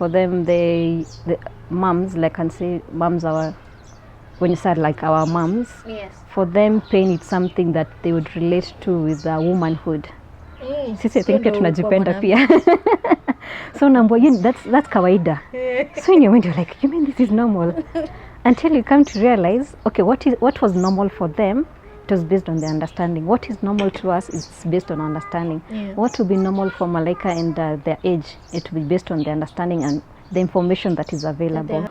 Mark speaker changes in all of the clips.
Speaker 1: For them, the moms, like I can say, moms are, when you said like our moms,
Speaker 2: Yes.
Speaker 1: for them pain is something that they would relate to with womanhood. Sisi think pia tunajipenda pia. So number that's kawaida. So in your mind you're like, you mean this is normal? Until you come to realize, okay, what was normal for them, it was based on their understanding. What is normal to us is based on understanding.
Speaker 2: Yeah.
Speaker 1: What will be normal for Malaika and their age, it will be based on their understanding and the information that is available.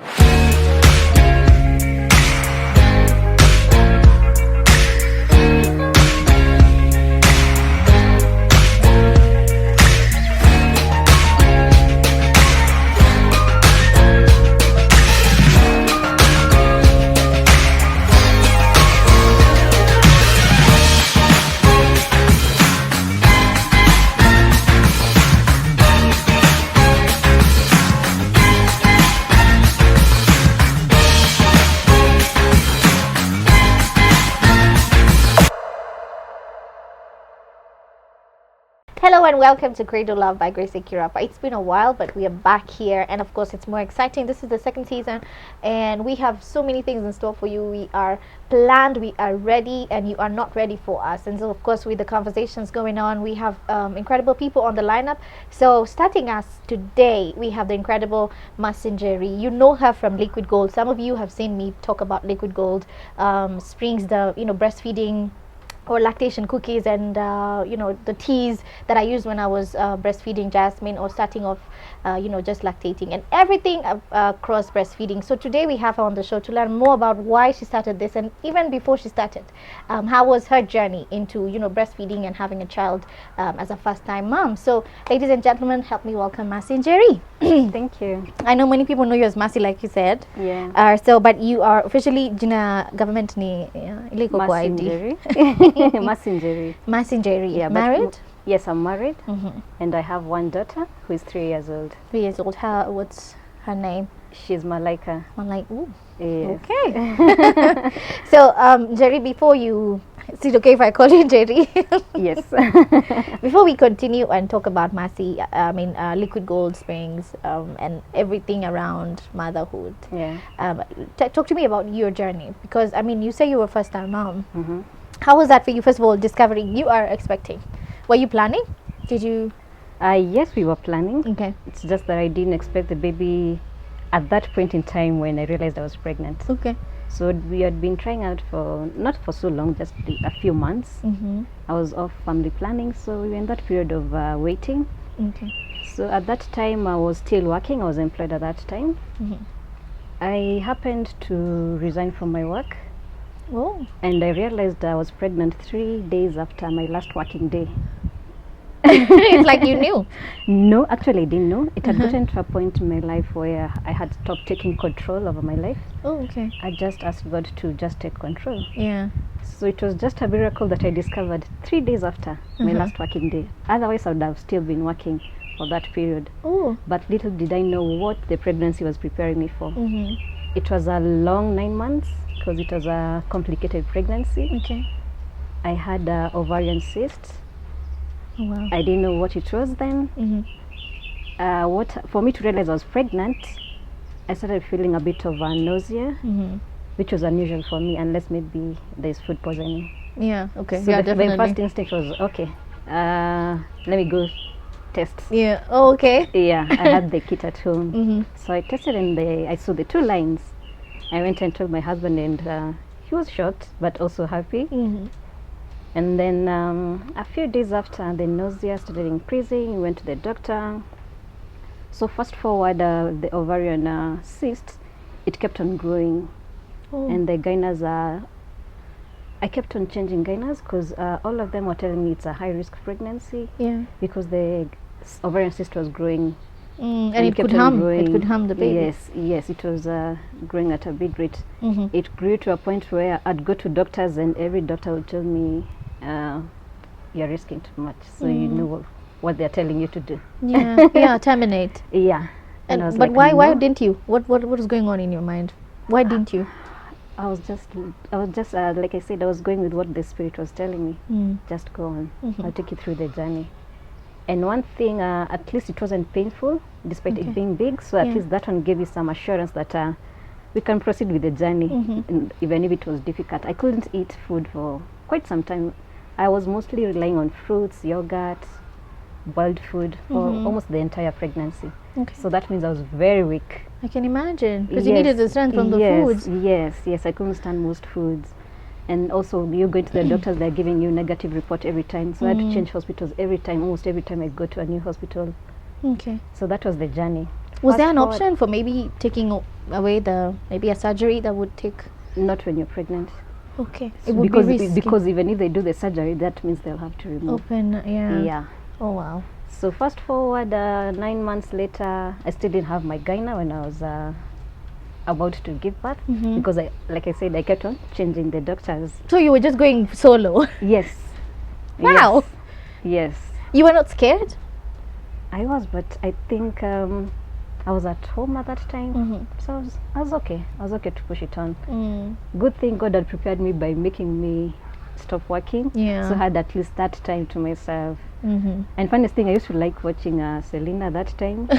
Speaker 2: Hello and welcome to Cradle Love by Grace Ekirapa. It's been a while, but we are back here, and of course it's more exciting. This is the second season and we have so many things in store for you. We are planned, we are ready, and you are not ready for us. And so of course with the conversations going on, we have incredible people on the lineup. So starting us today, we have the incredible Njeri. You know her from Liquid Gold. Some of you have seen me talk about Liquid Gold. Springs the breastfeeding or lactation cookies and the teas that I used when I was breastfeeding Jasmine or starting off just lactating and everything across breastfeeding. So today we have her on the show to learn more about why she started this, and even before she started, how was her journey into breastfeeding and having a child as a first time mom. So ladies and gentlemen, help me welcome Njeri.
Speaker 1: Thank you.
Speaker 2: I know many people know you as Masi, like you said.
Speaker 1: Yeah.
Speaker 2: But you are officially jina government ni iliko kwa ID.
Speaker 1: Njeri.
Speaker 2: Njeri.
Speaker 1: Yeah,
Speaker 2: married?
Speaker 1: Yes, I'm married, and I have one daughter who is 3 years old.
Speaker 2: 3 years old. What's her name?
Speaker 1: She's Malaika.
Speaker 2: I'm like, ooh.
Speaker 1: Yes.
Speaker 2: Okay. So, Njeri, before you, is it okay if I call you Njeri?
Speaker 1: Yes.
Speaker 2: Before we continue and talk about Masi, Liquid Gold Springs, and everything around motherhood.
Speaker 1: Yeah.
Speaker 2: Talk to me about your journey, because you say you were first time mom. How was that for you? First of all, discovering you are expecting. Were you planning? Did you?
Speaker 1: Yes, we were planning.
Speaker 2: Okay.
Speaker 1: It's just that I didn't expect the baby at that point in time when I realized I was pregnant.
Speaker 2: Okay.
Speaker 1: So we had been trying out for, not for so long, just a few months. I was off family planning, so we were in that period of waiting.
Speaker 2: Okay.
Speaker 1: So at that time I was still working. I was employed at that time. I happened to resign from my work.
Speaker 2: Oh.
Speaker 1: And I realized I was pregnant 3 days after my last working day.
Speaker 2: It's like you knew.
Speaker 1: No, actually I didn't know. It had gotten to a point in my life where I had stopped taking control over my life.
Speaker 2: Oh, okay.
Speaker 1: I just asked God to just take control.
Speaker 2: Yeah.
Speaker 1: So it was just a miracle that I discovered 3 days after my last working day. Otherwise I would have still been working for that period.
Speaker 2: Oh.
Speaker 1: But little did I know what the pregnancy was preparing me for. It was a long 9 months because it was a complicated pregnancy.
Speaker 2: Okay.
Speaker 1: I had an ovarian cyst.
Speaker 2: Oh, wow.
Speaker 1: I didn't know what it was then. For me to realize I was pregnant, I started feeling a bit of nausea, which was unusual for me, unless maybe there's food poisoning.
Speaker 2: Yeah. Okay.
Speaker 1: So
Speaker 2: yeah,
Speaker 1: my first instinct was, okay, let me go test.
Speaker 2: Yeah. Oh, okay.
Speaker 1: Yeah, I had the kit at home. So I tested and I saw the 2 lines. I went and told my husband, and he was shocked but also happy. And then a few days after, the nausea started increasing. We went to the doctor. So fast forward, the ovarian cyst, it kept on growing. And the gyners I kept on changing gyners because all of them were telling me it's a high risk pregnancy.
Speaker 2: Yeah.
Speaker 1: Because the ovarian cyst was growing.
Speaker 2: And it could harm the baby.
Speaker 1: Yes, it was growing at a big rate. It grew to a point where I'd go to doctors and every doctor would tell me, you're risking too much, so you know what they're telling you to do.
Speaker 2: Yeah, terminate.
Speaker 1: Yeah.
Speaker 2: And
Speaker 1: I was
Speaker 2: but
Speaker 1: like,
Speaker 2: why
Speaker 1: no.
Speaker 2: didn't you? What was going on in your mind? Why didn't you?
Speaker 1: I was just like I said, I was going with what the spirit was telling me. Just go on. I'll take you through the journey. And one thing, at least it wasn't painful, despite it being big. So at least that one gave you some assurance that we can proceed with the journey, and even if it was difficult. I couldn't eat food for quite some time. I was mostly relying on fruits, yogurt, boiled food for almost the entire pregnancy.
Speaker 2: Okay.
Speaker 1: So that means I was very weak.
Speaker 2: I can imagine, because you needed the strength from the foods.
Speaker 1: Yes, I couldn't stand most foods. And also, you going to the doctors, they're giving you negative report every time. So I had to change hospitals every time, almost every time I go to a new hospital.
Speaker 2: Okay.
Speaker 1: So that was the journey.
Speaker 2: Was there an option for maybe taking away maybe a surgery that would take?
Speaker 1: Not when you're pregnant.
Speaker 2: Okay.
Speaker 1: So
Speaker 2: It would be risky.
Speaker 1: because even if they do the surgery, that means they'll have to remove.
Speaker 2: Open,
Speaker 1: Yeah.
Speaker 2: Oh, wow.
Speaker 1: So fast forward 9 months later, I still didn't have my gyna when I was about to give birth, because like I said, I kept on changing the doctors.
Speaker 2: So you were just going solo?
Speaker 1: Yes.
Speaker 2: Wow.
Speaker 1: Yes.
Speaker 2: You were not scared?
Speaker 1: I was, but I think I was at home at that time, so I was okay. I was okay to push it on. Good thing God had prepared me by making me stop working.
Speaker 2: Yeah.
Speaker 1: So I had at least that time to myself. And funniest thing, I used to like watching Selena that time.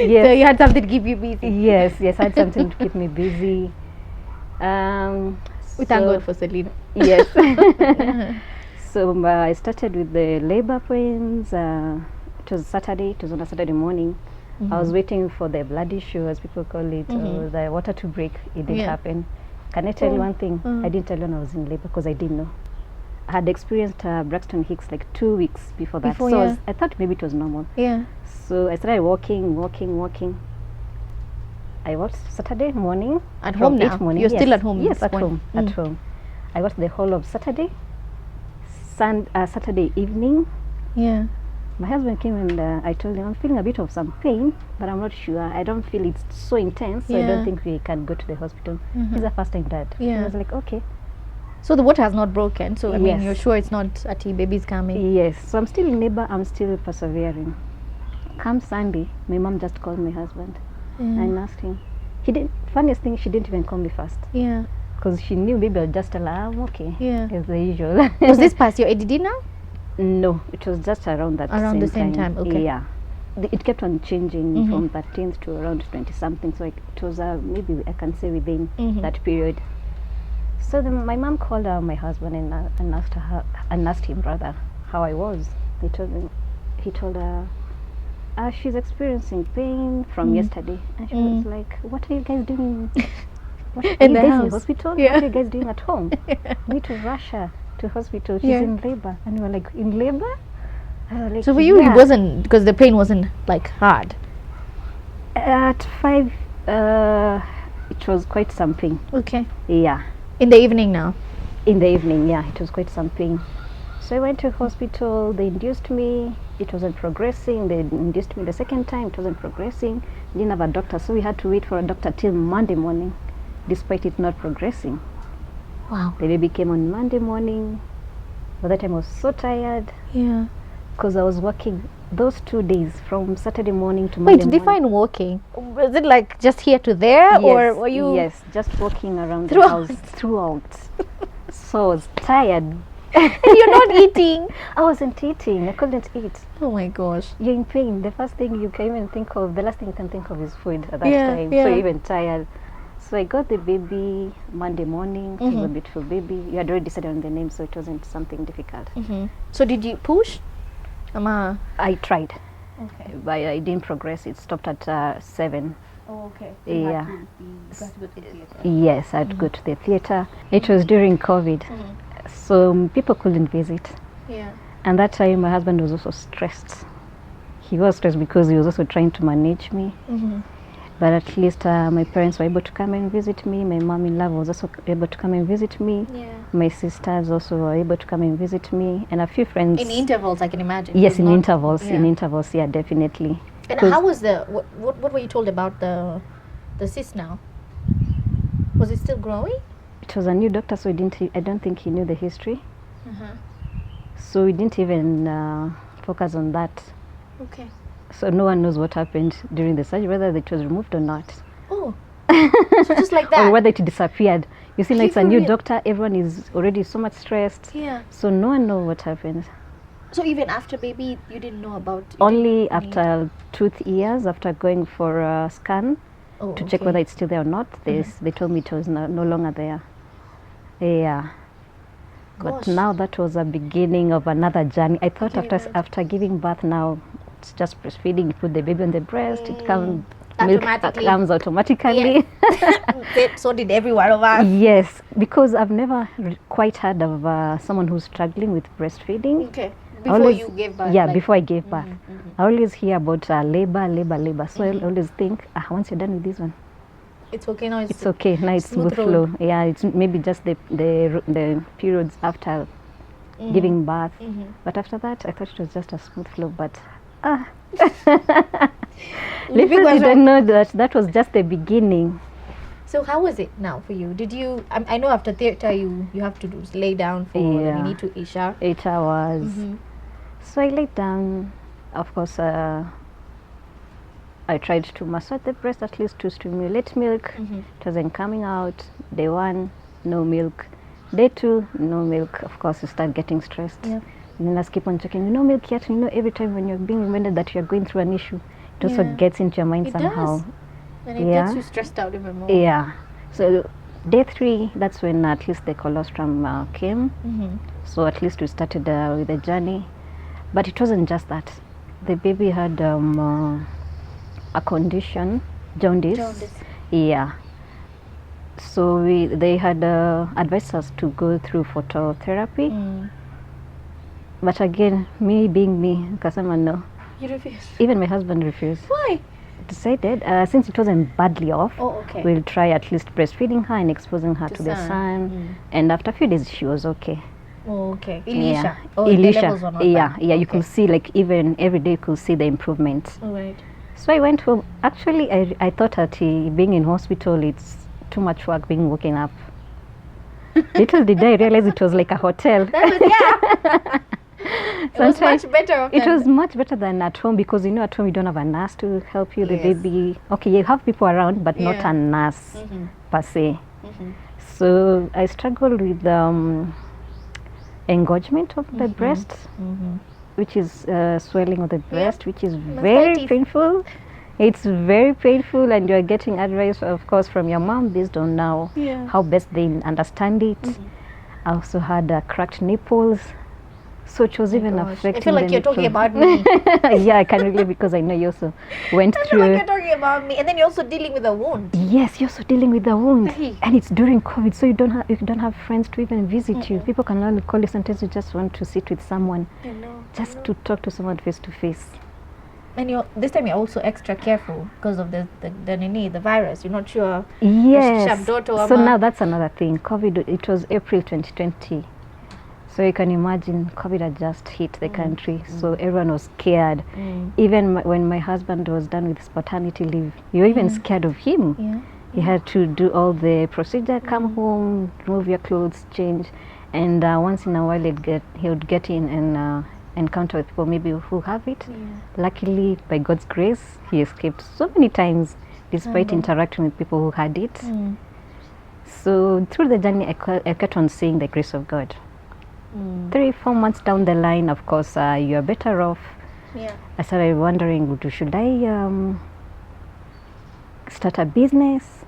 Speaker 1: Yes.
Speaker 2: So you had something to keep you busy.
Speaker 1: Yes, I had something to keep me busy.
Speaker 2: We thank God for Selena.
Speaker 1: Yes. So I started with the labor pains. It was Saturday. It was on a Saturday morning. I was waiting for the blood issue, as people call it, or the water to break. It didn't happen. Can I tell you one thing? I didn't tell you when I was in labor because I didn't know. I had experienced Braxton Hicks like 2 weeks before that. I thought maybe it was normal.
Speaker 2: Yeah.
Speaker 1: So I started walking. I walked Saturday morning.
Speaker 2: At home now?
Speaker 1: Morning.
Speaker 2: You're still at home?
Speaker 1: Yes, at home. At home. I walked the whole of Saturday. Saturday evening.
Speaker 2: Yeah.
Speaker 1: My husband came and I told him I'm feeling a bit of some pain, but I'm not sure. I don't feel it's so intense, so I don't think we can go to the hospital. He's a first time dad.
Speaker 2: Yeah.
Speaker 1: I was like, okay.
Speaker 2: So the water has not broken. So I mean, you're sure it's not a baby's coming.
Speaker 1: Yes. So I'm still in labor. I'm still persevering. Come Sunday, my mom just called my husband and asked him. He didn't. Funniest thing, she didn't even call me first.
Speaker 2: Yeah.
Speaker 1: Because she knew maybe I'll just tell her I'm okay.
Speaker 2: Yeah.
Speaker 1: As the usual.
Speaker 2: Was this past your ADD now?
Speaker 1: No, it was just around that
Speaker 2: around the same time. Okay.
Speaker 1: Yeah. It kept on changing from 13th to around 20 something. So it was maybe I can say within that period. So then my mom called my husband and asked him rather how I was. He told her she's experiencing pain from yesterday, and she was like, "What are you guys doing? What are
Speaker 2: in
Speaker 1: you
Speaker 2: the
Speaker 1: guys
Speaker 2: house?
Speaker 1: in hospital?
Speaker 2: Yeah.
Speaker 1: What are you guys doing at home? We need to rush her to hospital. She's in labor." And we were like, "In labor?" Like,
Speaker 2: so for you, it wasn't, because the pain wasn't like hard.
Speaker 1: At 5, it was quite something.
Speaker 2: Okay.
Speaker 1: Yeah.
Speaker 2: In the evening now?
Speaker 1: In the evening, yeah, it was quite something. So I went to hospital, they induced me, it wasn't progressing, they induced me the second time, it wasn't progressing, didn't have a doctor, so we had to wait for a doctor till Monday morning, despite it not progressing.
Speaker 2: Wow.
Speaker 1: The baby came on Monday morning. By that time I was so tired.
Speaker 2: Yeah.
Speaker 1: Because I was working those 2 days from Saturday morning to Monday morning.
Speaker 2: Wait, define walking. Was it like just here to there,
Speaker 1: yes,
Speaker 2: or were you?
Speaker 1: Yes, just walking around the house throughout. So I was tired.
Speaker 2: And you're not eating.
Speaker 1: I wasn't eating. I couldn't eat.
Speaker 2: Oh my gosh.
Speaker 1: You're in pain. The first thing you can even think of, the last thing you can think of is food at that time.
Speaker 2: Yeah.
Speaker 1: So you're even tired. So I got the baby Monday morning. It was a beautiful baby. You had already decided on the name, so it wasn't something difficult.
Speaker 2: So did you push?
Speaker 1: I tried.
Speaker 2: Okay.
Speaker 1: But I didn't progress. It stopped at 7.
Speaker 2: Oh, okay.
Speaker 1: So you had
Speaker 2: got to go to the theater.
Speaker 1: Yes, I had to go to the theater. It was during COVID. So people couldn't visit.
Speaker 2: Yeah.
Speaker 1: And that time my husband was also stressed. He was stressed because he was also trying to manage me. But at least my parents were able to come and visit me. My mom-in-law was also able to come and visit me.
Speaker 2: Yeah.
Speaker 1: My sisters also were able to come and visit me. And a few friends.
Speaker 2: In intervals, I can imagine.
Speaker 1: Yes, in intervals.
Speaker 2: Yeah.
Speaker 1: In intervals, yeah, definitely.
Speaker 2: And how was what were you told about the cyst now? Was it still growing?
Speaker 1: It was a new doctor, so I don't think he knew the history. So we didn't even focus on that.
Speaker 2: Okay.
Speaker 1: So no one knows what happened during the surgery, whether it was removed or not.
Speaker 2: Oh. So just like that?
Speaker 1: Or whether it disappeared. You see, like, it's a new
Speaker 2: real?
Speaker 1: doctor, everyone is already so much stressed.
Speaker 2: Yeah.
Speaker 1: So no one knows what happened.
Speaker 2: So even after baby, you didn't know about it?
Speaker 1: Only after 2 years, after going for a scan to check whether it's still there or not, they told me it was no longer there. Yeah. But now that was a beginning of another journey. I thought after giving birth now, it's just breastfeeding. You put the baby on the breast, it comes, milk comes automatically.
Speaker 2: Yes. So did every one of us.
Speaker 1: Yes, because I've never quite heard of someone who's struggling with breastfeeding.
Speaker 2: Okay. Before you gave birth?
Speaker 1: Yeah, before I gave birth. I always hear about labor. So I always think, once you're done with this one,
Speaker 2: it's okay now.
Speaker 1: It's okay now. It's smooth flow. Yeah, it's maybe just the periods after giving birth. But after that, I thought it was just a smooth flow. But little did I know that was just the beginning.
Speaker 2: So how was it now for you? Did you? I know after theatre you have to lay down for you need to
Speaker 1: 8 hours. So I laid down. Of course. I tried to massage the breast at least to stimulate milk. It wasn't coming out. Day 1, no milk. Day 2, no milk. Of course, you start getting stressed. Yeah. And then let's keep on checking. No milk yet. Every time when you're being reminded that you're going through an issue, it also gets into your mind somehow.
Speaker 2: Does. And it gets you stressed out even more.
Speaker 1: Yeah. So day 3, that's when at least the colostrum came. So at least we started with the journey. But it wasn't just that. The baby had a condition, jaundice. Yeah. So they had advised us to go through phototherapy. But again, me being me, Kasama, no.
Speaker 2: You refused?
Speaker 1: Even my husband refused.
Speaker 2: Why?
Speaker 1: Decided, since it wasn't badly off, we'll try at least breastfeeding her and exposing her to the sun. And after a few days, she was okay.
Speaker 2: Oh, okay. Elisha.
Speaker 1: Yeah. Elisha. Yeah. You could see, like, even every day, you could see the improvement.
Speaker 2: All right.
Speaker 1: So I went home. Actually, I thought that being in hospital, it's too much work being woken up. Little did I realize it was like a hotel.
Speaker 2: It was much better.
Speaker 1: It was much better than at home because, at home you don't have a nurse to help you. The baby, okay, you have people around, but not a nurse per se. So I struggled with engorgement of the breast. Which is swelling of the breast, which is very painful. It's very painful, and you're getting advice, of course, from your mom based on now how best they understand it. I also had cracked nipples, so it was even affecting.
Speaker 2: I feel like you're talking about me.
Speaker 1: Yeah, I can relate because I know you also went through.
Speaker 2: I feel like you're talking about me, and then you're also dealing with a wound.
Speaker 1: Yes, you're also dealing with the wound, and it's during COVID, so you don't have friends to even visit you. People can only call you. Sometimes you just want to sit with someone, just to talk to someone face to face.
Speaker 2: And this time you're also extra careful because of the virus. You're not sure.
Speaker 1: Yes. So now that's another thing. COVID. It was April 2020. So you can imagine COVID had just hit the country, so everyone was scared. Even when my husband was done with his paternity leave, you were even scared of him. He had to do all the procedure, come home, remove your clothes, change, and once in a while he would get in and encounter with people maybe who have it. Luckily, by God's grace, he escaped so many times despite interacting with people who had it. So through the journey, I kept on seeing the grace of God. 3-4 months down the line, of course, you're better off. I started wondering, should I start a business?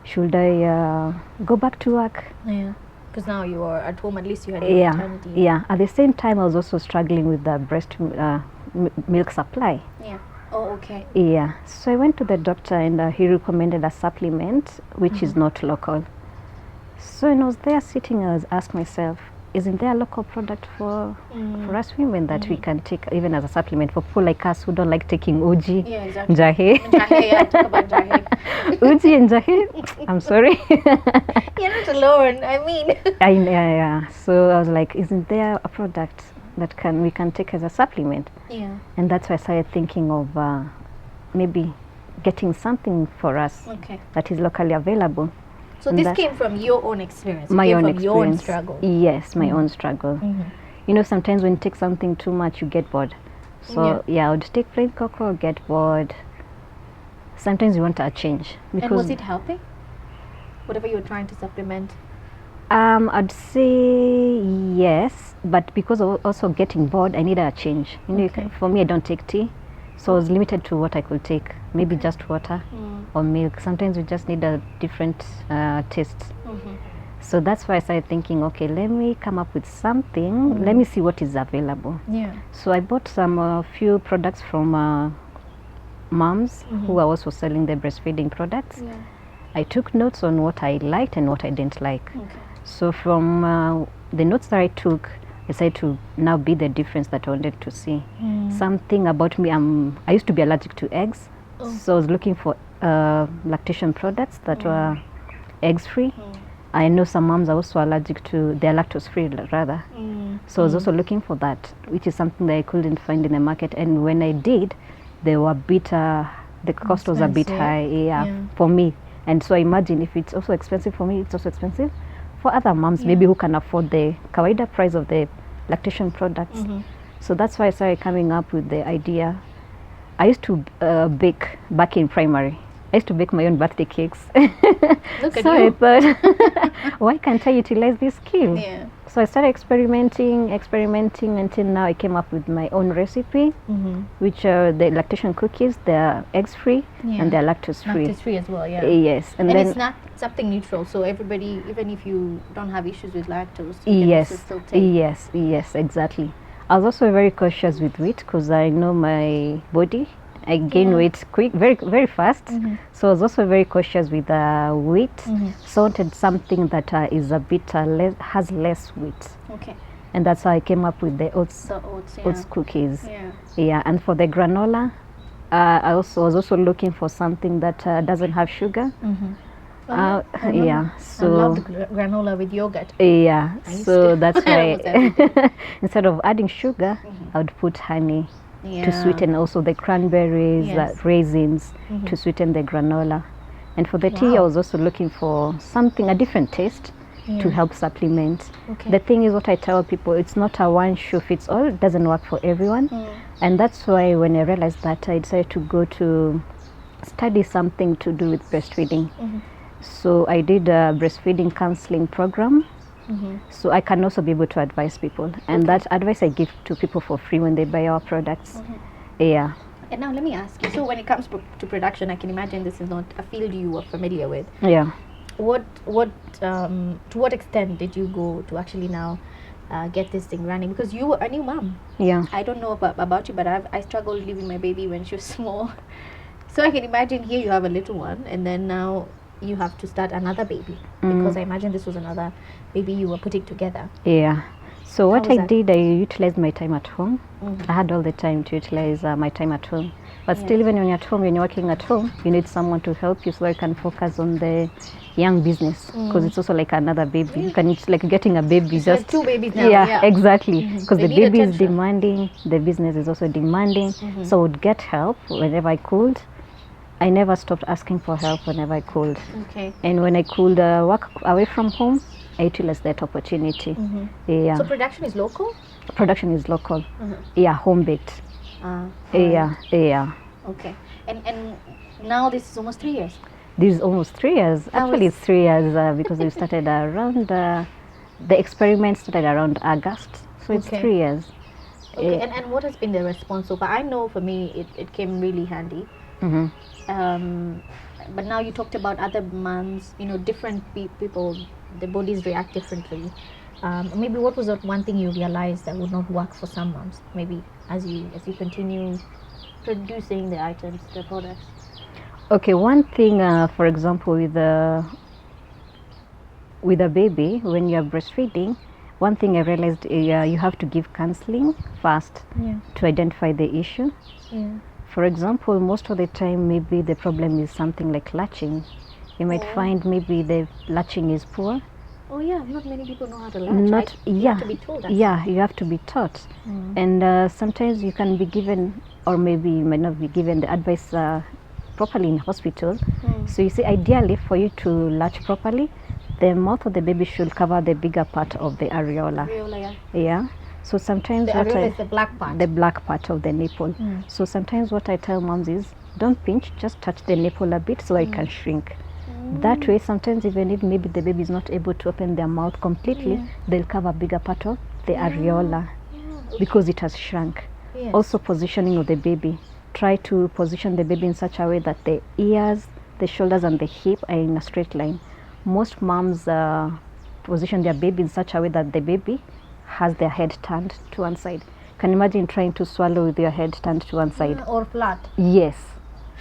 Speaker 1: Should I go back to work?
Speaker 2: Because now you are at home, at least you had your maternity.
Speaker 1: Yeah. At the same time, I was also struggling with the breast milk supply.
Speaker 2: Oh, okay.
Speaker 1: Yeah. So I went to the doctor and he recommended a supplement which is not local. So when I was there sitting, I was asking myself, isn't there a local product for us women that we can take even as a supplement for people like us who don't like taking uji, Njahe?
Speaker 2: Talk about Njahe.
Speaker 1: Uji and Njahe, I'm sorry.
Speaker 2: You're not alone, I mean.
Speaker 1: Yeah. So I was like, isn't there a product that we can take as a supplement? And that's why I started thinking of maybe getting something for us that is locally available.
Speaker 2: So this came from your own experience?
Speaker 1: My own experience.
Speaker 2: Your own struggle?
Speaker 1: Yes, my own struggle. Sometimes when you take something too much, you get bored. So I would take plain cocoa, get bored. Sometimes you want a change.
Speaker 2: And was it helping? Whatever you were trying to supplement?
Speaker 1: I'd say yes, but because of also getting bored, I needed a change. You know,
Speaker 2: Okay.
Speaker 1: for me, I don't take tea, so I was limited to what I could take. Maybe just water or milk. Sometimes we just need a different taste. So that's why I started thinking, okay, let me come up with something. Let me see what is available.
Speaker 2: Yeah.
Speaker 1: So I bought some few products from moms who are also selling their breastfeeding products.
Speaker 2: Yeah.
Speaker 1: I took notes on what I liked and what I didn't like.
Speaker 2: Okay.
Speaker 1: So from the notes that I took, I decided to now be the difference that I wanted to see. Something about me, I used to be allergic to eggs. So I was looking for lactation products that were eggs free. I know some moms are also allergic to, they're lactose free rather. So I was also looking for that, which is something that I couldn't find in the market. And when I did, they were a bit, the cost was a bit high for me. And so I imagine if it's also expensive for me, it's also expensive for other moms, maybe who can afford the kawaida price of the lactation products. So that's why I started coming up with the idea. I used to bake back in primary. I used to bake my own birthday cakes.
Speaker 2: Look at
Speaker 1: So
Speaker 2: you.
Speaker 1: I thought, why can't I utilize this skill?
Speaker 2: Yeah.
Speaker 1: So I started experimenting until now I came up with my own recipe, which are the lactation cookies. They're eggs free and they're lactose free.
Speaker 2: Lactose free as well, yeah.
Speaker 1: Yes,
Speaker 2: And
Speaker 1: then
Speaker 2: it's not something neutral, so everybody, even if you don't have issues with lactose, you can also
Speaker 1: yes,
Speaker 2: still take.
Speaker 1: yes, exactly. I was also very cautious with weight because I know my body. I gain weight quick, very fast. So I was also very cautious with weight. So I wanted something that is a bit has less weight,
Speaker 2: Okay.
Speaker 1: and that's how I came up with the oats
Speaker 2: So oats,
Speaker 1: oats cookies.
Speaker 2: yeah.
Speaker 1: And for the granola, I was also looking for something that doesn't have sugar. So
Speaker 2: I love the granola with yogurt.
Speaker 1: yeah,
Speaker 2: I used
Speaker 1: so
Speaker 2: to.
Speaker 1: that's
Speaker 2: Almost
Speaker 1: why instead of adding sugar, I would put honey to sweeten also the cranberries,
Speaker 2: Yes.
Speaker 1: raisins to sweeten the granola. And for the tea, I was also looking for something, a different taste to help supplement.
Speaker 2: Okay.
Speaker 1: The thing is, what I tell people, it's not a one shoe fits all. It doesn't work for everyone. And that's why when I realized that, I decided to go to study something to do with breastfeeding. So I did a breastfeeding counseling program. So I can also be able to advise people, and that advice I give to people for free when they buy our products. Yeah.
Speaker 2: And now let me ask you, so when it comes to production, I can imagine this is not a field you are familiar with.
Speaker 1: Yeah.
Speaker 2: To what extent did you go to actually now get this thing running? Because you were a new mom.
Speaker 1: Yeah.
Speaker 2: I don't know about you, but I struggled leaving my baby when she was small. So I can imagine here you have a little one, and then now you have to start another baby, because I imagine this was another baby you were putting together.
Speaker 1: Yeah. So what
Speaker 2: was
Speaker 1: I
Speaker 2: that?
Speaker 1: did, I utilized my time at home. I had all the time to utilize my time at home. But still, even when you're at home, when you're working at home, you need someone to help you so that you can focus on the young business, because it's also like another baby. You can, it's like getting a baby.
Speaker 2: So
Speaker 1: Just
Speaker 2: two babies now.
Speaker 1: yeah, exactly. Because
Speaker 2: They
Speaker 1: the
Speaker 2: need
Speaker 1: baby is
Speaker 2: attention.
Speaker 1: demanding, the business is also demanding. So I would get help whenever I could. I never stopped asking for help whenever I could.
Speaker 2: Okay.
Speaker 1: And when I could work away from home, I utilized that opportunity. Yeah.
Speaker 2: So production is local?
Speaker 1: Production is local. Yeah, home baked. Yeah.
Speaker 2: Okay. And now this is almost 3 years.
Speaker 1: This is almost 3 years. Actually, it's 3 years because we started around, the experiment started around August. So it's
Speaker 2: Okay.
Speaker 1: 3 years.
Speaker 2: Okay. And what has been the response so far? I know for me it came really handy. But now you talked about other moms, different people, the bodies react differently. Maybe what was that one thing you realized that would not work for some moms? Maybe as you continue producing the items, the products.
Speaker 1: Okay, one thing, for example, with a baby, when you're breastfeeding, one thing I realized you have to give counseling first to identify the issue. For example, most of the time, maybe the problem is something like latching. You might find maybe the latching is poor.
Speaker 2: Oh yeah, not many people know how to latch. You have to be told that.
Speaker 1: Yeah, you have to be taught. And sometimes you can be given, or maybe you might not be given the advice properly in hospital. So you see, ideally for you to latch properly, the mouth of the baby should cover the bigger part of the areola. Yeah. So sometimes
Speaker 2: the areola is the black part.
Speaker 1: The black part of the nipple. So sometimes what I tell moms is, don't pinch, just touch the nipple a bit so it can shrink. That way, sometimes even if maybe the baby is not able to open their mouth completely, they'll cover a bigger part of the areola because it has shrunk. Also, positioning of the baby. Try to position the baby in such a way that the ears, the shoulders, and the hip are in a straight line. Most moms position their baby in such a way that the baby has their head turned to one side. Can you imagine trying to swallow with your head turned to one side?
Speaker 2: Or flat.
Speaker 1: Yes.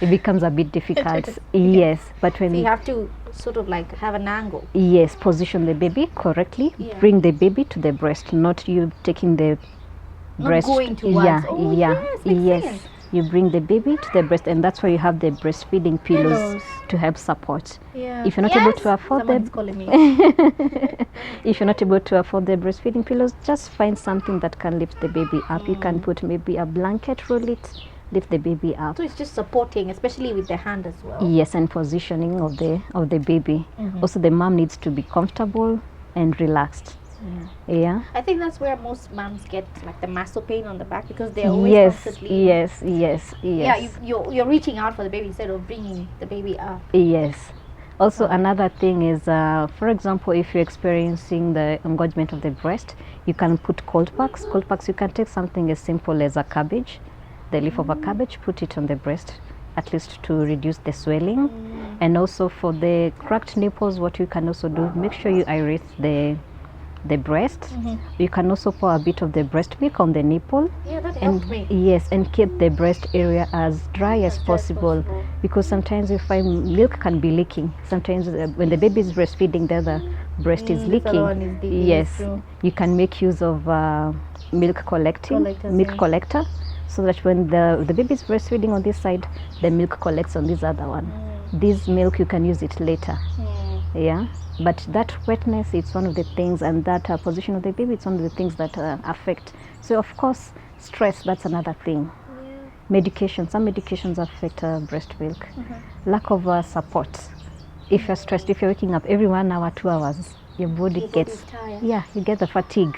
Speaker 1: It becomes a bit difficult. Yes. But when
Speaker 2: so you have to sort of like have an angle.
Speaker 1: Yes, position the baby correctly. Bring the baby to the breast, not you taking the breast.
Speaker 2: Not going to one side. Oh, yes, makes sense.
Speaker 1: You bring the baby to the breast, and that's why you have the breastfeeding pillows to help support. If you're not able to afford them, if you're not able to afford the breastfeeding pillows, just find something that can lift the baby up. You can put maybe a blanket, roll it, lift the baby up.
Speaker 2: So it's just supporting, especially with the hand as well.
Speaker 1: Yes, and positioning of the baby. Also, the mom needs to be comfortable and relaxed. I
Speaker 2: think that's where most moms get like the muscle pain on the back because they're always constantly.
Speaker 1: Yes.
Speaker 2: Yeah, you're reaching out for the baby instead of bringing the baby up.
Speaker 1: Yes. Also, another thing is, for example, if you're experiencing the engorgement of the breast, you can put cold packs. Cold packs, you can take something as simple as a cabbage, the leaf of a cabbage, put it on the breast, at least to reduce the swelling. And also for the cracked nipples, what you can also do, make sure you aerate the breast. You can also pour a bit of the breast milk on the nipple.
Speaker 2: That helped me.
Speaker 1: Yes, and keep the breast area as dry as possible, because sometimes you find milk can be leaking. Sometimes when the baby is breastfeeding, the other breast is leaking. Yes, you can make use of milk collector, so that when the baby is breastfeeding on this side, the milk collects on this other one. This milk you can use it later. But that wetness, it's one of the things, and that position of the baby, it's one of the things that affect. So of course, stress, that's another thing. Medication, some medications affect breast milk. Lack of support. If you're stressed, if you're waking up every 1 hour, 2 hours, your body gets
Speaker 2: tired.
Speaker 1: You get the fatigue,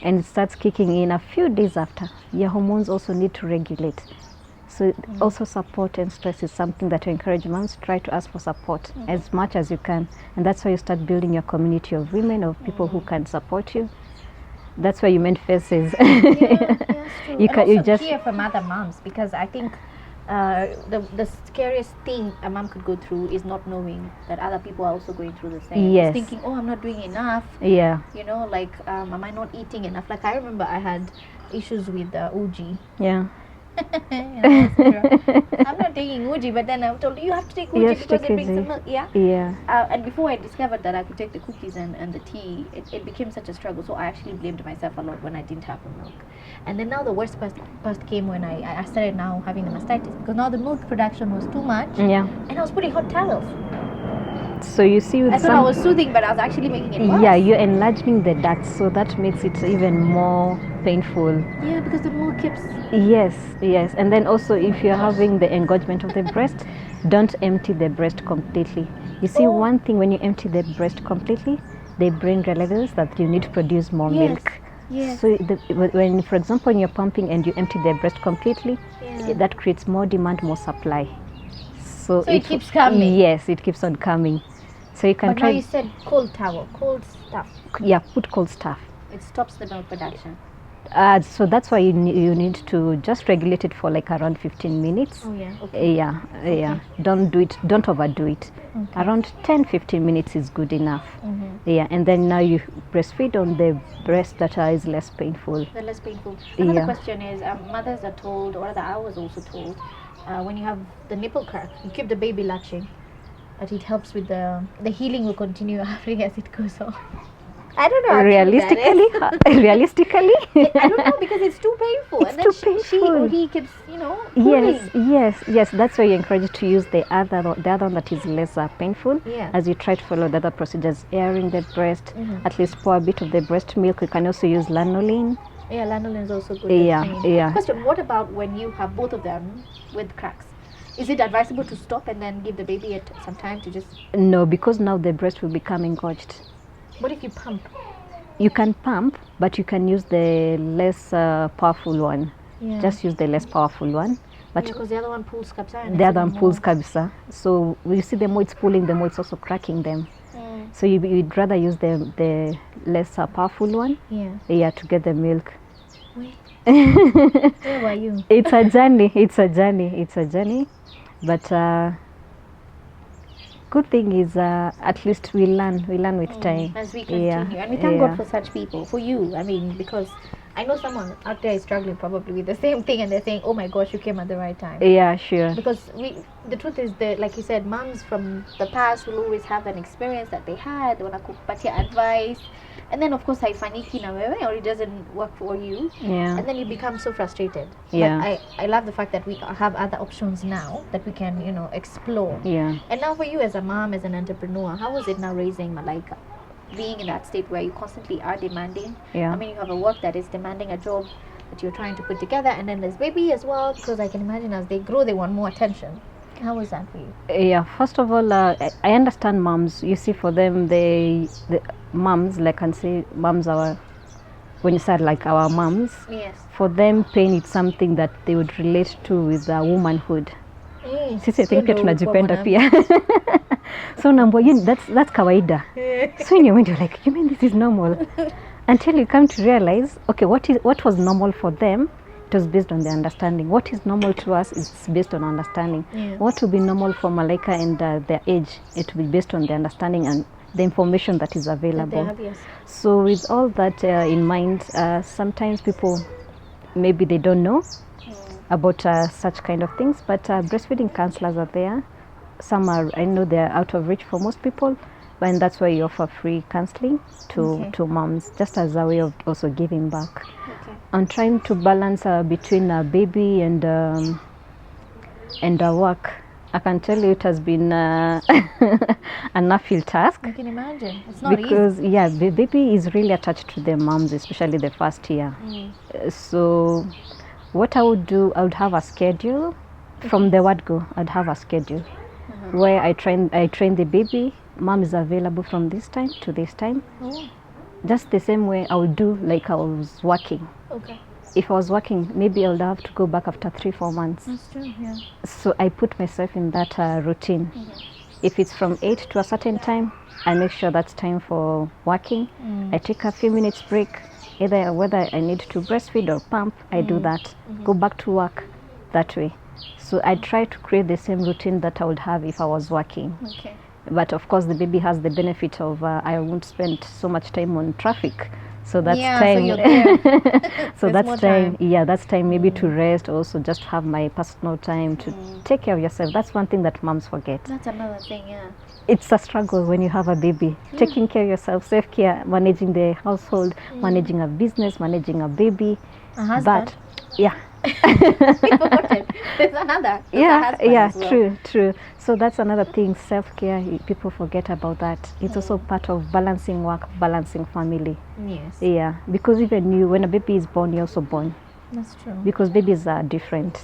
Speaker 1: and it starts kicking in a few days after. Your hormones also need to regulate. So also support and stress is something that I encourage moms, try to ask for support as much as you can. And that's why you start building your community of women, of people who can support you. That's why you mend faces.
Speaker 2: That's true.
Speaker 1: You
Speaker 2: and
Speaker 1: can,
Speaker 2: also
Speaker 1: you just
Speaker 2: hear from other moms, because I think the scariest thing a mom could go through is not knowing that other people are also going through the same.
Speaker 1: Yes.
Speaker 2: Thinking, oh, I'm not doing enough.
Speaker 1: Yeah.
Speaker 2: You know, like, am I not eating enough? Like, I remember I had issues with Uji.
Speaker 1: Yeah.
Speaker 2: I'm not taking Uji, but then I'm told you have to take Uji because it brings the milk. And before I discovered that I could take the cookies and the tea, it became such a struggle. So I actually blamed myself a lot when I didn't have the milk. And then now the worst part came when I started now having the mastitis, because now the milk production was too much. And I was putting hot towels.
Speaker 1: So you see, with
Speaker 2: I thought I was soothing, but I was actually making it worse.
Speaker 1: Yeah, you're enlarging the ducts, so that makes it even more painful.
Speaker 2: Yeah, because the milk keeps...
Speaker 1: Yes. And then also, if you're having the engorgement of the breast, don't empty the breast completely. You see, one thing, when you empty the breast completely, the brain realizes that you need to produce more milk. So when, for example, when you're pumping and you empty the breast completely, that creates more demand, more supply. So
Speaker 2: it keeps coming.
Speaker 1: Yes, it keeps on coming. So you can
Speaker 2: but
Speaker 1: try.
Speaker 2: Now you said cold towel, cold stuff.
Speaker 1: Yeah, put cold stuff.
Speaker 2: It stops the milk production.
Speaker 1: So that's why you need to just regulate it for like around 15 minutes.
Speaker 2: Oh yeah. Okay.
Speaker 1: Yeah. Don't overdo it. Okay. Around 10-15 minutes is good enough. Yeah, and then now you breastfeed on the breast that is less painful.
Speaker 2: The less painful. Another question is, mothers are told, or I was also told, when you have the nipple crack, you keep the baby latching, that it helps with the healing will continue happening as it goes on. I don't know.
Speaker 1: Realistically,
Speaker 2: I don't know, because it's too painful.
Speaker 1: It's too painful.
Speaker 2: She or he keeps, pulling.
Speaker 1: Yes. That's why you encourage to use the other one that is less painful. As you try to follow the other procedures, airing the breast, at least pour a bit of the breast milk. You can also use lanolin.
Speaker 2: Yeah, lanolin is also good. Question: what about when you have both of them with cracks? Is it advisable to stop and then give the baby some time to just...
Speaker 1: No, because now the breast will become engorged.
Speaker 2: What if you pump?
Speaker 1: You can pump, but you can use the less powerful one. Just use the less powerful one. But
Speaker 2: because the other one pulls kabisa. And
Speaker 1: the other one pulls kabisa. So you see the more it's pulling, the more it's also cracking them. So you'd rather use the lesser powerful one. Yeah, to get the milk.
Speaker 2: Wait. Where were you?
Speaker 1: It's a journey. It's a journey. But good thing is at least we learn with time
Speaker 2: as we continue. And we thank God for such people, for you. I mean, because I know someone out there is struggling probably with the same thing, and they're saying, oh my gosh, you came at the right time.
Speaker 1: Yeah, sure.
Speaker 2: Because the truth is that, like you said, moms from the past will always have an experience that they had, they want to kupatia advice, and then of course haifaniki na wewe, or it doesn't work for you, and then you become so frustrated. But I love the fact that we have other options now that we can, explore. And now for you as a mom, as an entrepreneur, how was it now raising Malaika? Being in that state where you constantly are demanding. I mean, you have a work that is demanding, a job that you're trying to put together, and then there's baby as well, because I can imagine as they grow, they want more attention. How was that for you?
Speaker 1: Yeah, first of all, I understand moms. You see, for them, the moms, like I can say, moms are, when you said like our moms, for them, pain is something that they would relate to with womanhood. Sisi I think pia tunajipenda pia. So number that's kawaida. So in your mind you're like, you mean this is normal? Until you come to realize, okay, what was normal for them, it was based on their understanding. What is normal to us is based on understanding. What will be normal for Malaika and their age, it will be based on their understanding and the information that is available.
Speaker 2: That they have,
Speaker 1: So with all that in mind, sometimes people, maybe they don't know about such kind of things, but breastfeeding counselors are there. Some are, I know they're out of reach for most people, and that's why you offer free counseling to moms, just as a way of also giving back. I'm trying to balance between a baby and work. I can tell you it has been an uphill task.
Speaker 2: I can imagine. It's not
Speaker 1: because,
Speaker 2: easy.
Speaker 1: Yeah, the baby is really attached to the moms, especially the first year. So what I would do, I would have a schedule. From the word go, I'd have a schedule where I train the baby. Mom is available from this time to this time. Just the same way I would do like I was working. If I was working, maybe I would have to go back after 3-4 months.
Speaker 2: That's true, yeah.
Speaker 1: So I put myself in that routine. If it's from 8 to a certain time, I make sure that's time for working. I take a few minutes break, either whether I need to breastfeed or pump, I do that. Go back to work that way. So I try to create the same routine that I would have if I was working. But of course the baby has the benefit of I won't spend so much time on traffic. So that's time.
Speaker 2: So you're there.
Speaker 1: So that's time. Yeah, that's time maybe to rest, also just have my personal time to take care of yourself. That's one thing that moms forget.
Speaker 2: That's another thing, yeah.
Speaker 1: It's a struggle when you have a baby. Taking care of yourself, self-care, managing the household, managing a business, managing a baby.
Speaker 2: A husband.
Speaker 1: But yeah.
Speaker 2: There's another. Well.
Speaker 1: True. So that's another thing, self-care. People forget about that. It's also part of balancing work, balancing family. Yeah, because even you, when a baby is born, you're also born.
Speaker 2: That's true.
Speaker 1: Because babies are different.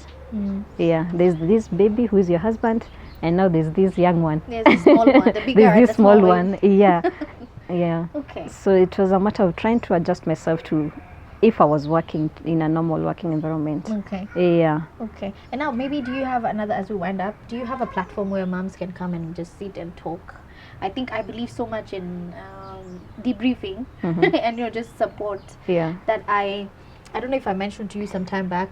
Speaker 1: Yeah, there's this baby who is your husband, and now there's this young one.
Speaker 2: There's this small one, the bigger
Speaker 1: there's
Speaker 2: and
Speaker 1: this
Speaker 2: the
Speaker 1: small
Speaker 2: small
Speaker 1: one. Yeah.
Speaker 2: Okay.
Speaker 1: So it was a matter of trying to adjust myself to if I was working in a normal working environment. Yeah.
Speaker 2: Okay. And now maybe do you have another, as we wind up, do you have a platform where moms can come and just sit and talk? I believe so much in debriefing and just support. That I don't know if I mentioned to you some time back,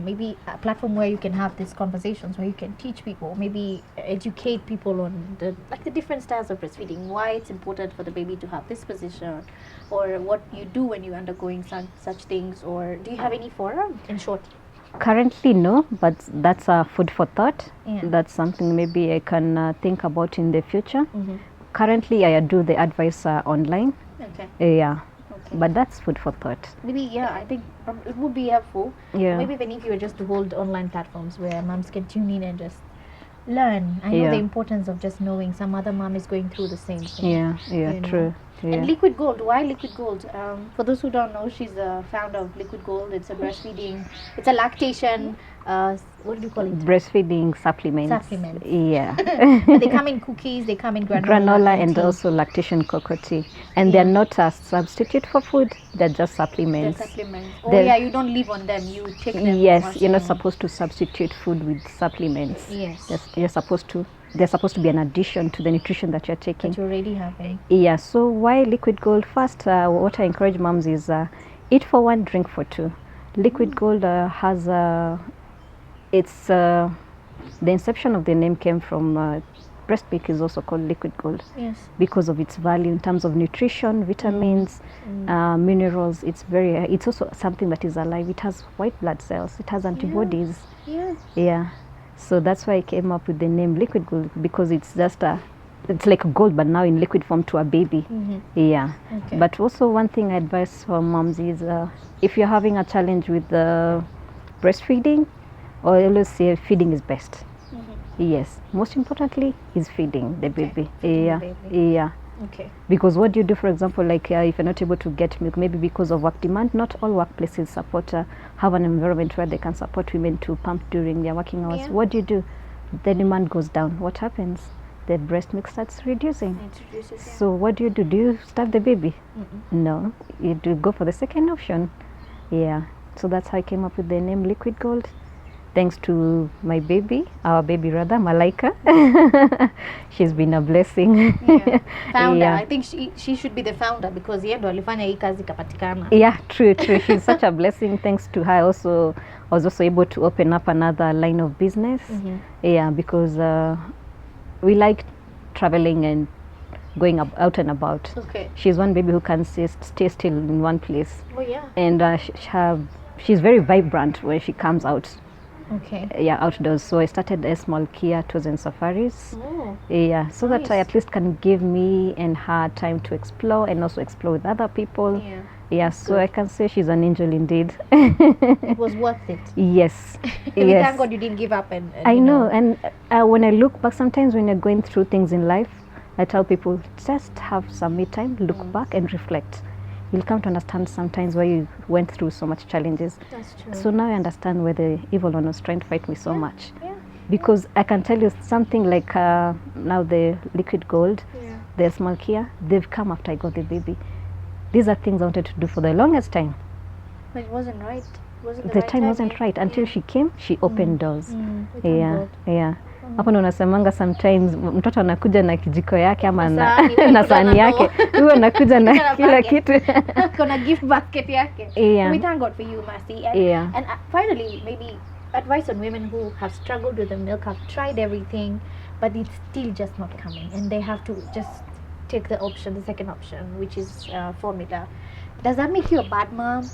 Speaker 2: maybe a platform where you can have these conversations, where you can teach people, maybe educate people on the different styles of breastfeeding, why it's important for the baby to have this position, or what you do when you're undergoing such things. Or do you have any forum, in short?
Speaker 1: Currently no, but that's food for thought. That's something maybe I can think about in the future. Currently I do the advice online. But that's food for thought.
Speaker 2: Maybe, I think it would be helpful. Maybe even if you were just to hold online platforms where moms can tune in and just learn. I know the importance of just knowing some other mom is going through the same thing.
Speaker 1: True.
Speaker 2: And Liquid Gold, why Liquid Gold? For those who don't know, she's the founder of Liquid Gold. It's a breastfeeding, it's a lactation what do you call it?
Speaker 1: Breastfeeding supplements.
Speaker 2: Supplements.
Speaker 1: Yeah.
Speaker 2: But they come in cookies, they come in
Speaker 1: Granola and
Speaker 2: tea.
Speaker 1: also lactation cocoa tea. And they're not a substitute for food, they're just supplements.
Speaker 2: They're supplements. Oh yeah, you don't live on them, you take them.
Speaker 1: Yes, you're not supposed to substitute food with supplements.
Speaker 2: Yes.
Speaker 1: They're supposed to be an addition to the nutrition that you're taking.
Speaker 2: That you're already having.
Speaker 1: Yeah, so why liquid gold? First, what I encourage moms is eat for one, drink for two. Liquid gold has the inception of the name came from breast milk is also called liquid gold.
Speaker 2: Yes.
Speaker 1: Because of its value in terms of nutrition, vitamins, minerals. It's also something that is alive. It has white blood cells. It has antibodies.
Speaker 2: Yeah.
Speaker 1: Yeah. So that's why I came up with the name liquid gold, because it's just it's like gold but now in liquid form to a baby. Yeah.
Speaker 2: Okay.
Speaker 1: But also one thing I advise for moms is if you're having a challenge with breastfeeding, or I always say feeding is best. Yes, most importantly is feeding the baby.
Speaker 2: Feeding the baby.
Speaker 1: Yeah.
Speaker 2: Okay.
Speaker 1: Because what do you do, for example, like if you're not able to get milk, maybe because of work demand, not all workplaces support have an environment where they can support women to pump during their working hours.
Speaker 2: Yeah.
Speaker 1: What do? The demand goes down. What happens? The breast milk starts reducing.
Speaker 2: It reduces, yeah.
Speaker 1: So what do? Do you starve the baby? No, you do go for the second option. Yeah. So that's how I came up with the name Liquid Gold. Thanks to my baby, our baby rather, Malaika. She's been a blessing.
Speaker 2: Yeah. Founder.
Speaker 1: Yeah.
Speaker 2: I think she should be the founder, because yeye ndo alifanya hii kazi ikapatikana.
Speaker 1: Yeah, true. She's such a blessing. Thanks to her, I was also able to open up another line of business. Yeah, because we like traveling and going out and about.
Speaker 2: Okay.
Speaker 1: She's one baby who can stay still in one place.
Speaker 2: Oh yeah.
Speaker 1: And she's very vibrant when she comes out.
Speaker 2: Okay.
Speaker 1: Yeah, outdoors. So I started a small Kia tours and safaris.
Speaker 2: Oh.
Speaker 1: Yeah, so
Speaker 2: Nice.
Speaker 1: that I at least can give me and her time to explore and also explore with other people.
Speaker 2: Yeah.
Speaker 1: Yeah, so I can say she's an angel indeed.
Speaker 2: It was worth it.
Speaker 1: Yes.
Speaker 2: We
Speaker 1: Yes.
Speaker 2: thank God you didn't give up. And
Speaker 1: I
Speaker 2: you
Speaker 1: know. And when I look back, sometimes when you're going through things in life, I tell people just have some me time, look back and reflect. You'll come to understand sometimes why you went through so much challenges.
Speaker 2: That's true.
Speaker 1: So now I understand where the evil one was trying to fight me so much.
Speaker 2: Yeah.
Speaker 1: Because I can tell you something like now the liquid gold,
Speaker 2: Yeah.
Speaker 1: the small Kia, they've come after I got the baby. These are things I wanted to do for the longest time.
Speaker 2: But it wasn't right. Wasn't
Speaker 1: The time wasn't right. Until she came, she opened doors.
Speaker 2: We thank
Speaker 1: Yeah,
Speaker 2: God.
Speaker 1: yeah. Hapo ndo unasemanga sometimes mtoto anakuja na kijiko yake ama
Speaker 2: Sahani,
Speaker 1: na
Speaker 2: unakuja
Speaker 1: sahani
Speaker 2: na
Speaker 1: yake, huyo anakuja na
Speaker 2: Na
Speaker 1: kila
Speaker 2: bucket.
Speaker 1: kitu.
Speaker 2: Kuna gift basket yake.
Speaker 1: Yeah.
Speaker 2: We thank God for you, Mercy. And,
Speaker 1: Yeah.
Speaker 2: and finally, maybe advice on women who have struggled with the milk, have tried everything, but it's still just not coming, and they have to just take the second option, which is formula. Does that make you a bad mom?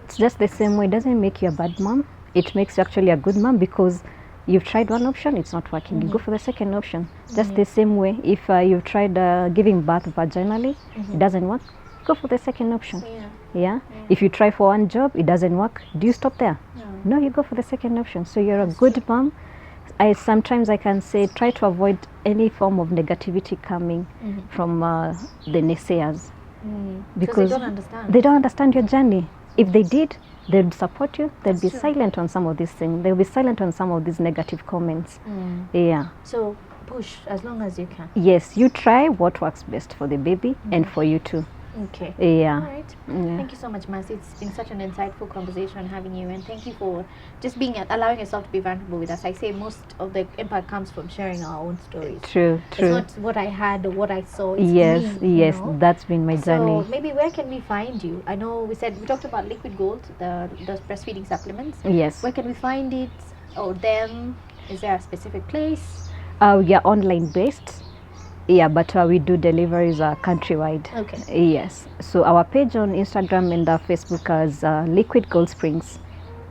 Speaker 1: It's just the same way. It doesn't make you a bad mom. It makes you actually a good mom, because you've tried one option, it's not working. You go for the second option. Just the same way, if you've tried giving birth vaginally, it doesn't work, go for the second option. Yeah. If you try for one job, it doesn't work, do you stop there? No, you go for the second option. So you're a good mom. Sometimes I can say try to avoid any form of negativity coming from the naysayers, because
Speaker 2: they don't understand
Speaker 1: your journey. If they did, they'd support you. They'd be
Speaker 2: true.
Speaker 1: silent on some of these things. They'll be silent on some of these negative comments. Yeah.
Speaker 2: So push as long as you can.
Speaker 1: Yes, you try what works best for the baby and for you too.
Speaker 2: Okay.
Speaker 1: Yeah.
Speaker 2: All right.
Speaker 1: Yeah.
Speaker 2: Thank you so much, Mercy. It's been such an insightful conversation having you, and thank you for just allowing yourself to be vulnerable with us. I say most of the impact comes from sharing our own stories.
Speaker 1: True.
Speaker 2: It's not what I had or what I saw. It's
Speaker 1: Yes,
Speaker 2: me, you
Speaker 1: yes,
Speaker 2: know?
Speaker 1: that's been my journey.
Speaker 2: So maybe where can we find you? I know we talked about liquid gold, the breastfeeding supplements.
Speaker 1: Yes.
Speaker 2: Where can we find it or them? Is there a specific place?
Speaker 1: We are online based. Yeah, but we do deliveries countrywide.
Speaker 2: Okay.
Speaker 1: Yes. So our page on Instagram and Facebook is Liquid Gold Springs.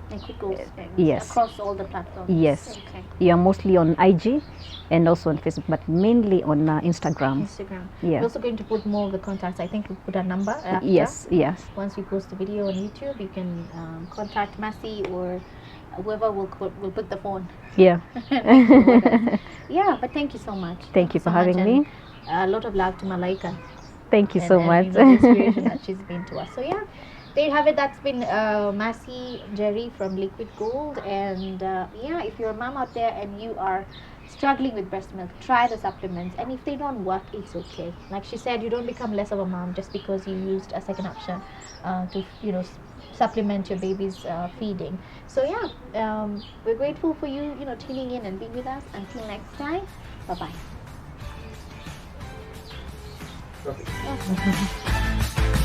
Speaker 2: Liquid gold springs.
Speaker 1: Yes.
Speaker 2: Across all the platforms.
Speaker 1: Yes.
Speaker 2: Okay.
Speaker 1: Yeah, mostly on IG and also on Facebook, but mainly on Instagram.
Speaker 2: Instagram.
Speaker 1: Yeah.
Speaker 2: We're also going to put more of the contacts. I think we'll put a number after.
Speaker 1: Yes.
Speaker 2: Once we post the video on YouTube, you can contact Mercy or whoever will pick the phone.
Speaker 1: Yeah.
Speaker 2: Yeah, but thank you so much.
Speaker 1: Thank you for
Speaker 2: so much,
Speaker 1: having me.
Speaker 2: and a lot of love to Malaika.
Speaker 1: Thank you so much.
Speaker 2: You know, the inspiration that she's been to us. So yeah, there you have it. That's been Massey Njeri from Liquid Gold. And yeah, if you're a mom out there and you are struggling with breast milk, try the supplements. And if they don't work, it's okay. Like she said, you don't become less of a mom just because you used a second option to, supplement your baby's feeding. So yeah, we're grateful for you, tuning in and being with us. Until next time, bye bye.
Speaker 3: Okay.